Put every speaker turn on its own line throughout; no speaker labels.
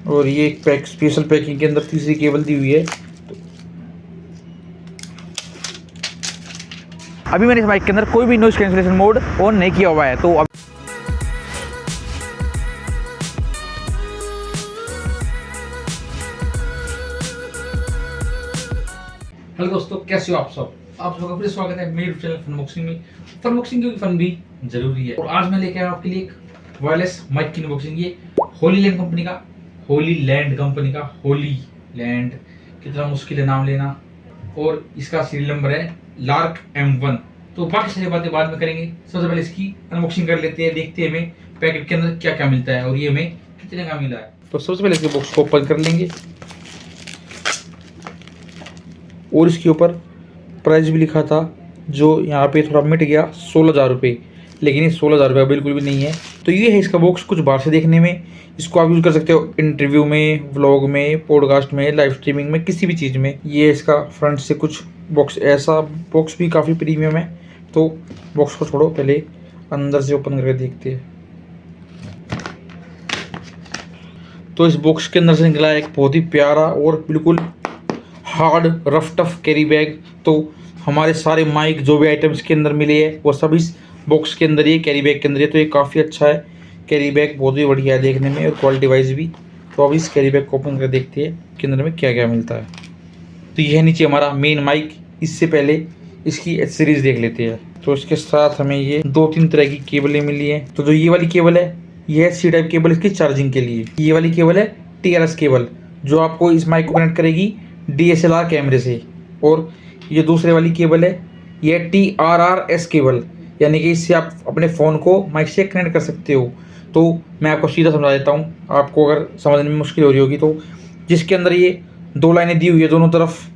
और ये एक पैक स्पेशल पैकिंग के अंदर तीसरी केबल दी हुई है।
अभी मैंने इस माइक के अंदर कोई भी नॉइस कैंसिलेशन मोड ऑन नहीं किया हुआ है। तो
हेलो दोस्तों, कैसे हो आप सब? आप सबका फिर स्वागत है मेरे चैनल फनबॉक्सिंग में। फनबॉक्सिंग क्योंकि फन भी जरूरी है। और आज मैं लेके आया आपके लिए एक वायरलेस माइक की अनबॉक्सिंग। ये होलीलैंड कंपनी का होलीलैंड, कितना मुश्किल है नाम लेना। और इसका सीरियल नंबर है लार्क M1। तो बाकी सारी बातें बाद में करेंगे। सबसे पहले इसकी अनबॉक्सिंग कर लेते हैं, देखते हैं हमें पैकेट के अंदर क्या क्या मिलता है और ये हमें कितने का मिला है। तो सबसे पहले इसके बॉक्स को ओपन कर लेंगे और इसके ऊपर प्राइस भी लिखा था, जो यहाँ पे थोड़ा मिट गया, 16,000 रुपये। लेकिन ये 16,000 रुपये बिल्कुल भी नहीं है। तो ये है इसका बॉक्स कुछ बाहर से देखने में। इसको आप यूज़ कर सकते हो इंटरव्यू में, व्लॉग में, पॉडकास्ट में, लाइव स्ट्रीमिंग में, किसी भी चीज़ में। ये इसका फ्रंट से कुछ बॉक्स, ऐसा बॉक्स भी काफ़ी प्रीमियम है। तो बॉक्स को छोड़ो, पहले अंदर से ओपन करके देखते हैं। तो इस बॉक्स के अंदर से निकला एक बहुत ही प्यारा और बिल्कुल hard rough tough carry bag. तो हमारे सारे माइक जो भी आइटम्स के अंदर मिले हैं वो सब इस बॉक्स के अंदर, ये कैरी बैग के अंदर है। तो ये काफ़ी अच्छा है कैरी बैग, बहुत ही बढ़िया है देखने में और क्वालिटी वाइज भी। तो अब इस कैरी बैग को ओपन करके देखते हैं के अंदर में क्या क्या मिलता है। तो ये है नीचे हमारा मेन माइक। इससे पहले इसकी एसेसरीज देख लेते हैं। तो इसके साथ हमें ये 2-3 तरह की केबलें मिली हैं। तो जो ये वाली केबल है, ये है C टाइप केबल इसकी चार्जिंग के लिए। ये वाली केबल है TRS केबल, जो आपको इस माइक को कनेक्ट करेगी DSLR कैमरे से। और ये दूसरे वाली केबल है, ये TRRS केबल, यानी कि इससे आप अपने फ़ोन को माइक से कनेक्ट कर सकते हो। तो मैं आपको सीधा समझा देता हूँ, आपको अगर समझने में मुश्किल हो रही होगी तो। जिसके अंदर ये 2 लाइनें दी हुई है दोनों तरफ,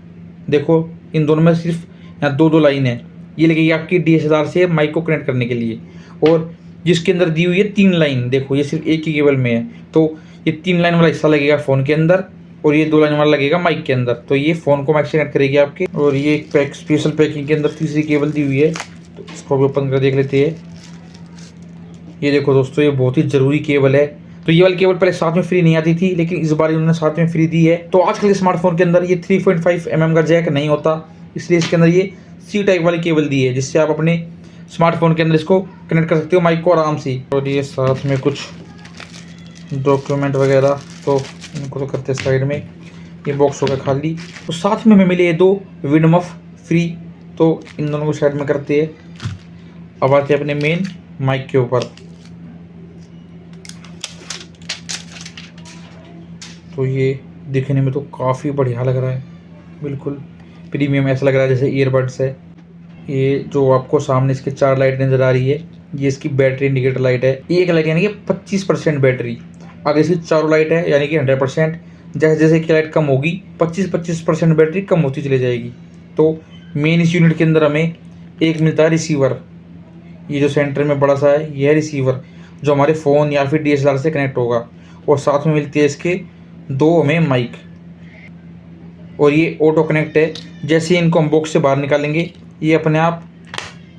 देखो इन दोनों में सिर्फ यहाँ 2 लाइन है। ये लगेगी आपकी DSLR से माइक को कनेक्ट करने के लिए। और जिसके अंदर दी हुई है 3 लाइन, देखो ये सिर्फ एक ही केबल में है। तो ये 3 लाइन वाला हिस्सा लगेगा फ़ोन के अंदर और ये 2 लाइन वाला लगेगा माइक के अंदर। तो ये फ़ोन को माइक से कनेक्ट करेगी आपके। और ये एक पैक स्पेशल पैकिंग के अंदर तीसरी केबल दी हुई है। तो इसको भी ओपन कर देख लेते हैं। ये देखो दोस्तों, ये बहुत ही ज़रूरी केबल है। तो ये वाली केबल पहले साथ में फ्री नहीं आती थी, लेकिन इस बार इन्होंने साथ में फ्री दी है। तो आजकल के स्मार्टफोन के अंदर ये 3.5 mm का जैक नहीं होता, इसलिए इसके अंदर ये C टाइप वाली केबल दी है, जिससे आप अपने स्मार्टफोन के अंदर इसको कनेक्ट कर सकते हो माइक को आराम से। और ये साथ में कुछ डॉक्यूमेंट वगैरह, तो इनको तो करते साइड में। ये बॉक्स होगा खाली। तो साथ में हमें मिले ये 2 विंडमफ फ्री। तो इन दोनों को साइड में करते हैं। अब आते हैं अपने मेन माइक के ऊपर। तो ये दिखने में तो काफ़ी बढ़िया लग रहा है, बिल्कुल प्रीमियम, ऐसा लग रहा है जैसे ईयरबड्स है। ये जो आपको सामने इसके 4 लाइट नज़र आ रही है, ये इसकी बैटरी इंडिकेटर लाइट है। एक लाइट यानी कि 25% बैटरी, आगे इसकी 4 लाइट है यानी कि 100%। जैसे जैसे की लाइट कम होगी 25% बैटरी कम होती चली जाएगी। तो मेन इस यूनिट के अंदर हमें एक मिलता है रिसीवर। ये जो सेंटर में बड़ा सा है, ये है रिसीवर, जो हमारे फ़ोन या फिर DSLR से कनेक्ट होगा। और साथ में मिलती है इसके 2 हमें माइक। और ये ऑटो कनेक्ट है, जैसे इनको हम बॉक्स से बाहर निकालेंगे ये अपने आप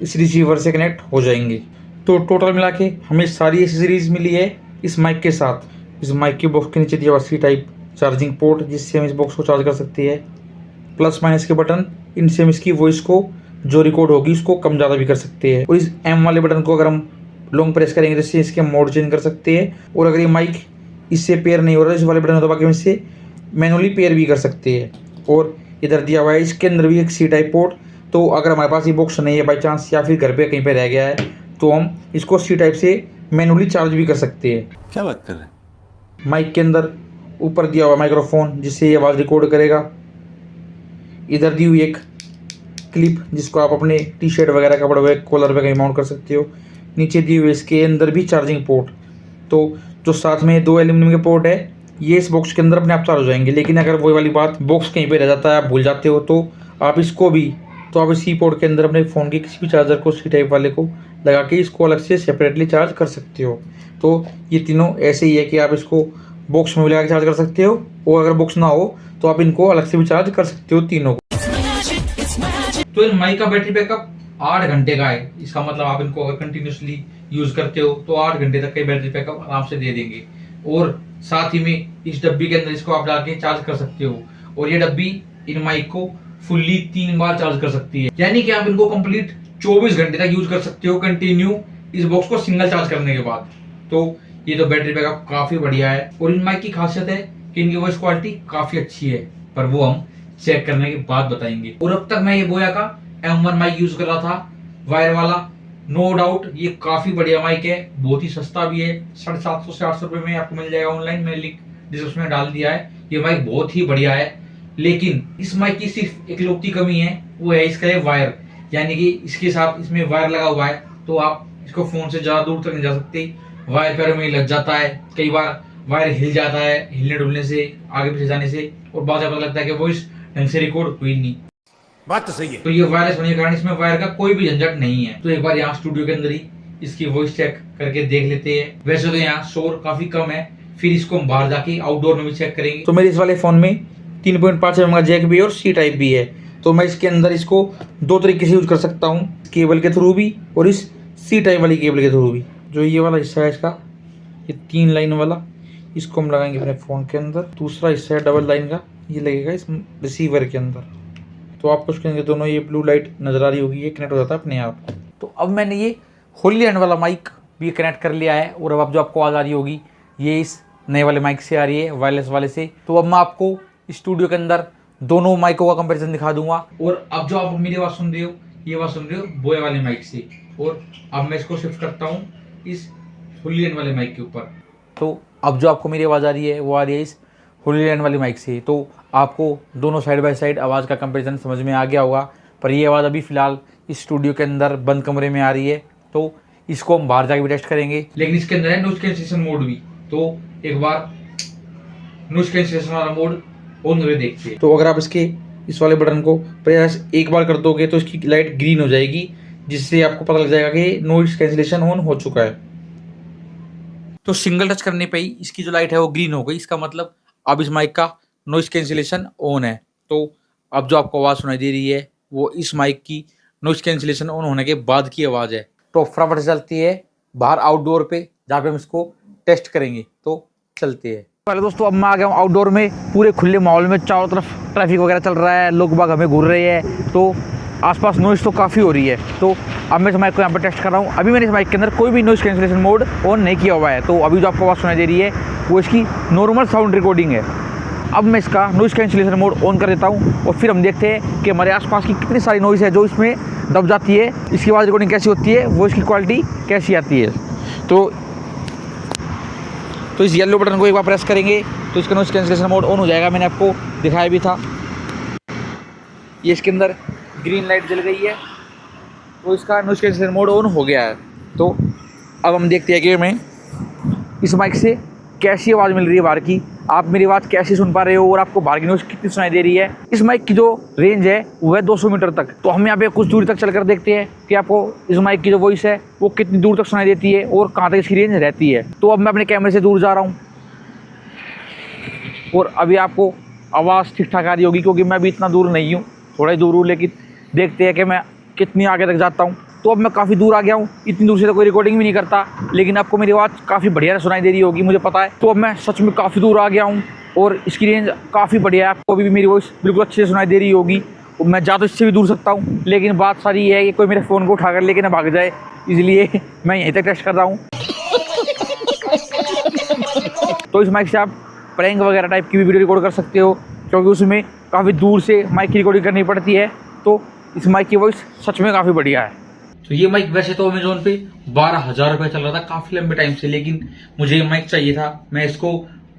इस रिसीवर से कनेक्ट हो जाएंगे। तो टोटल मिला के हमें सारी एसेसरीज मिली है इस माइक के साथ। इस माइक के बॉक्स के नीचे दिया हुआ C टाइप चार्जिंग पोर्ट, जिससे हम इस बॉक्स को चार्ज कर सकते हैं। प्लस माइनस के बटन, इनसे हम इसकी वॉइस को जो रिकॉर्ड होगी उसको कम ज़्यादा भी कर सकते हैं। और इस M वाले बटन को अगर हम लॉन्ग प्रेस करेंगे तो इससे इसके मोड चेंज कर सकते हैं। और अगर ये माइक इससे पेयर नहीं हो रहा, इस वाले बटन दबा के हम इससे मैनुअली पेयर भी कर सकते हैं। और इधर दिया हुआ है इसके अंदर भी एक C टाइप पोर्ट। तो अगर हमारे पास ये बॉक्स नहीं है बाई चांस, या फिर घर पे कहीं पे रह गया है, तो हम इसको C टाइप से मैनुअली चार्ज भी कर सकते हैं।
क्या बात कर रहे हैं?
माइक के अंदर ऊपर दिया हुआ माइक्रोफोन, जिससे ये आवाज़ रिकॉर्ड करेगा। इधर दी हुई एक क्लिप, जिसको आप अपने T-शर्ट वगैरह कपड़े वगैरह कॉलर पे कहीं माउंट कर सकते हो। नीचे दी हुई इसके अंदर भी चार्जिंग पोर्ट। तो जो साथ में 2 एल्यूमिनियम के पोर्ट है, ये इस बॉक्स के अंदर अपने आप चार्ज हो जाएंगे। लेकिन अगर वही वाली बात, बॉक्स कहीं पे रह जाता है, आप भूल जाते हो, तो आप इसको भी, तो आप इसी पोर्ट के अंदर अपने फ़ोन के किसी भी चार्जर को C टाइप वाले को लगा के इसको अलग से सेपरेटली चार्ज कर सकते हो। तो ये तीनों ऐसे ही है कि आप इसको बॉक्स में भी लगा के चार्ज कर सकते हो, और अगर बॉक्स ना हो तो आप इनको अलग से भी चार्ज कर सकते हो तीनों को। तो इन माइक का बैटरी बैकअप 8 घंटे का है। इसका मतलब आप इनको अगर कंटिन्यूसली यूज़ करते हो तो 8 घंटे तक का बैटरी बैकअप आराम से दे देंगे। और साथ ही में इस डब्बी के अंदर इसको आप डाल के चार्ज कर सकते हो। और ये डब्बी इन माइक को फुल्ली 3 बार चार्ज कर सकती है, यानी कि आप इनको कंप्लीट 24 घंटे तक यूज कर सकते हो कंटिन्यू इस बॉक्स को सिंगल चार्ज करने के बाद। तो ये तो बैटरी बैकअप काफी बढ़िया है। और इन माइक की खासियत है कि इनकी वॉइस क्वालिटी काफी अच्छी है, पर वो हम चेक करने के बाद बताएंगे। और अब तक मैं ये बोया का M1 माइक यूज कर रहा था, वायर वाला। नो डाउट ये काफी बढ़िया माइक है, बहुत ही सस्ता भी है, 750 से 800 रुपए में आपको मिल जाएगा ऑनलाइन। मैंने लिंक डिस्क्रिप्शन में डाल दिया है। ये माइक बहुत ही बढ़िया है, लेकिन इस माइक की सिर्फ एक लौती कमी है, वो है इसका ये वायर। यानी कि इसके साथ इसमें वायर लगा हुआ है, तो आप इसको फोन से ज्यादा दूर तक नहीं जा सकते। वायर पैरों में लग जाता है, कई बार वायर हिल जाता है, हिलने डुलने से, आगे पीछे जाने से, और बाद में पता लगता है कि वॉइस ढंग से रिकॉर्ड हुई नहीं।
बात तो सही है।
तो ये वायरलेस होने के कारण इसमें वायर का कोई भी झंझट नहीं है। तो एक बार यहाँ स्टूडियो के अंदर ही इसकी वॉइस चेक करके देख लेते हैं। वैसे तो यहाँ शोर काफी कम है, फिर इसको हम बाहर जाके आउटडोर में भी चेक करेंगे। तो मेरे इस वाले फोन में 3.5 mm का जैक भी है और सी टाइप भी है। तो मैं इसके अंदर इसको 2 तरीके से यूज कर सकता हूँ, केबल के थ्रू भी और इस सी टाइप वाली केबल के थ्रू भी। जो ये वाला हिस्सा है इसका, ये 3 लाइन वाला, इसको हम लगाएंगे अपने फ़ोन के अंदर। दूसरा हिस्सा है डबल लाइन का, ये लगेगा इस रिसीवर के अंदर। तो आपको उसके अंदर दोनों ये ब्लू लाइट नज़र आ रही होगी, ये कनेक्ट हो जाता है अपने आप।
तो अब मैंने ये होली एंड वाला माइक भी कनेक्ट कर लिया है, और अब जो आपको आवाज़ आ रही होगी ये इस नए वाले माइक से आ रही है, वायरलेस वाले से। तो अब मैं आपको स्टूडियो के अंदर दोनों माइकों का कंपैरिजन दिखा दूंगा।
और अब जो आप मेरी आवाज़ सुन रहे हो, ये आवाज़ सुन रहे हो बोया वाले माइक से, और अब मैं इसको शिफ्ट करता हूँ इस होली एंड वाले माइक के ऊपर।
तो अब जो आपको मेरी आवाज़ आ रही है वो आ रही है इस होली एंड वाली माइक से। तो आपको दोनों साइड बाय साइड आवाज़ का कंपैरिजन समझ में आ गया होगा। पर ये आवाज़ अभी फ़िलहाल इस स्टूडियो के अंदर बंद कमरे में आ रही है, तो इसको हम बाहर जाके भी टेस्ट करेंगे।
लेकिन इसके अंदर है नॉइज कैंसिलेशन मोड भी, तो एक बार नॉइज कैंसिलेशन वाला मोड ऑन करके देखते हैं। तो अगर आप इसके इस वाले बटन को प्रेस एक बार कर दोगे तो इसकी लाइट ग्रीन हो जाएगी, जिससे आपको पता लग जाएगा कि नॉइज कैंसिलेशन ऑन हो चुका है। तो सिंगल टच करने पे ही इसकी जो लाइट है वो ग्रीन हो गई। इसका मतलब अब इस माइक का नॉइज कैंसिलेशन ऑन है। तो अब जो आपको आवाज़ सुनाई दे रही है वो इस माइक की नॉइज कैंसिलेशन ऑन होने के बाद की आवाज़ है। तो फटाफट से चलती है बाहर आउटडोर पे, जहाँ पे हम इसको टेस्ट करेंगे। तो चलते हैं। पहले दोस्तों अब मैं आ गया हूँ आउटडोर में, पूरे खुले माहौल में, चारों तरफ ट्रैफिक वगैरह चल रहा है, लोग बाग हमें घूर रहे हैं, तो आसपास नॉइज़ तो काफ़ी हो रही है। तो अब मैं इस माइक को यहाँ पर टेस्ट कर रहा हूँ। अभी मैंने इस माइक के अंदर कोई भी नॉइज़ कैंसिलेशन मोड ऑन नहीं किया हुआ है। तो अभी जो आपको आवाज़ सुनाई दे रही है वो इसकी नॉर्मल साउंड रिकॉर्डिंग है। अब मैं इसका नॉइज़ कैंसिलेशन मोड ऑन कर देता हूँ, और फिर हम देखते हैं कि हमारे आसपास की कितनी सारी नॉइज़ है जो इसमें दब जाती है, इसकी आवाज़ रिकॉर्डिंग कैसी होती है, वो इसकी क्वालिटी कैसी आती है। तो इस येलो बटन को एक बार प्रेस करेंगे तो इसका नॉइज़ कैंसिलेशन मोड ऑन हो जाएगा। मैंने आपको दिखाया भी था, ये इसके अंदर ग्रीन लाइट जल गई है, तो इसका नॉइज़ कैंसिलेशन मोड ऑन हो गया है। तो अब हम देखते हैं कि हमें इस माइक से कैसी आवाज़ मिल रही है बाहर की, आप मेरी आवाज़ कैसे सुन पा रहे हो, और आपको बाहर की नॉइज़ कितनी सुनाई दे रही है। इस माइक की जो रेंज है वो है 200 मीटर तक। तो हम यहाँ पे कुछ दूरी तक चलकर देखते हैं कि आपको इस माइक की जो वॉइस है वो कितनी दूर तक सुनाई देती है और कहाँ तक इसकी रेंज रहती है। तो अब मैं अपने कैमरे से दूर जा रहा हूँ, और अभी आपको आवाज़ ठीक ठाक आ रही होगी, क्योंकि मैं अभी इतना दूर नहीं हूँ, थोड़ा ही दूर हूँ, लेकिन देखते हैं कि मैं कितनी आगे तक जाता हूँ। तो अब मैं काफ़ी दूर आ गया हूँ, इतनी दूर से तो कोई रिकॉर्डिंग भी नहीं करता, लेकिन आपको मेरी आवाज़ काफ़ी बढ़िया सुनाई दे रही होगी, मुझे पता है। तो अब मैं सच में काफ़ी दूर आ गया हूँ, और इसकी रेंज काफ़ी बढ़िया है। आपको अभी भी मेरी वॉइस बिल्कुल अच्छे से सुनाई दे रही होगी। मैं जा तो इससे भी दूर सकता हूँ, लेकिन बात सारी ये है कि कोई मेरे फ़ोन को उठाकर लेके ना भाग जाए, इसलिए मैं यहीं तक टेस्ट कर रहा हूँ। तो इस माइक से आप प्रैंक वगैरह टाइप की भी वीडियो रिकॉर्ड कर सकते हो, क्योंकि उसमें काफ़ी दूर से माइक की रिकॉर्डिंग करनी पड़ती है। तो इस माइक की वॉइस सच में काफ़ी बढ़िया है। तो ये माइक वैसे तो अमेजोन पे 12,000 रुपये चल रहा था काफ़ी लंबे टाइम से, लेकिन मुझे ये माइक चाहिए था। मैं इसको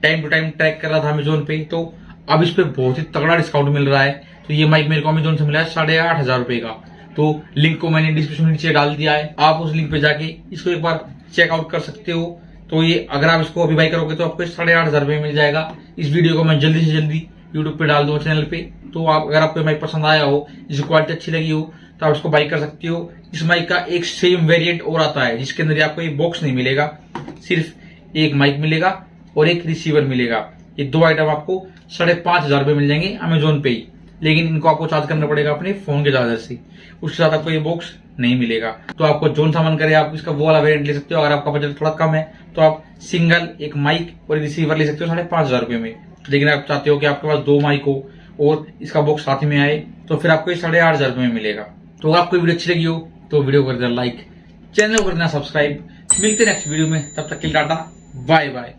टाइम टू टाइम ट्रैक कर रहा था अमेजोन पे, तो अब इस पे बहुत ही तगड़ा डिस्काउंट मिल रहा है। तो ये माइक मेरे को अमेजोन से मिला है 8,500 रुपये का। तो लिंक को मैंने डिस्क्रिप्शन में नीचे डाल दिया है, आप उस लिंक पे जाके इसको एक बार चेकआउट कर सकते हो। तो ये अगर आप इसको अभी बाई करोगे तो आपको 8,500 रुपये मिल जाएगा। इस वीडियो को मैं जल्दी से जल्दी यूट्यूब पे डाल दूंगा चैनल पे। तो आप अगर आपको माइक पसंद आया हो, इसकी क्वालिटी अच्छी लगी हो, तो आप इसको बाई कर सकते हो। इस माइक का एक सेम वेरिएंट और आता है, जिसके अंदर आपको ये बॉक्स नहीं मिलेगा, सिर्फ एक माइक मिलेगा और एक रिसीवर मिलेगा। ये 2 आइटम आपको 5,500 रुपये मिल जाएंगे अमेजोन पे ही। लेकिन इनको आपको चार्ज करना पड़ेगा अपने फोन के चार्जर से, उसके साथ आपको ये बॉक्स नहीं मिलेगा। तो आपको जोन सा मन करे आप इसका वो वाला वेरिएंट ले सकते हो। अगर आपका बजट थोड़ा कम है तो आप सिंगल एक माइक और रिसीवर ले सकते हो 5,500 रुपये में। लेकिन आप चाहते हो कि आपके पास 2 माइक हो और इसका बॉक्स साथ में आए तो फिर आपको ये 8,500 रुपये में मिलेगा। तो अगर आपको वीडियो अच्छी लगी हो तो वीडियो को कर देना लाइक, चैनल को कर देना सब्सक्राइब। मिलते हैं नेक्स्ट वीडियो में, तब तक के लिए टाटा बाय बाय।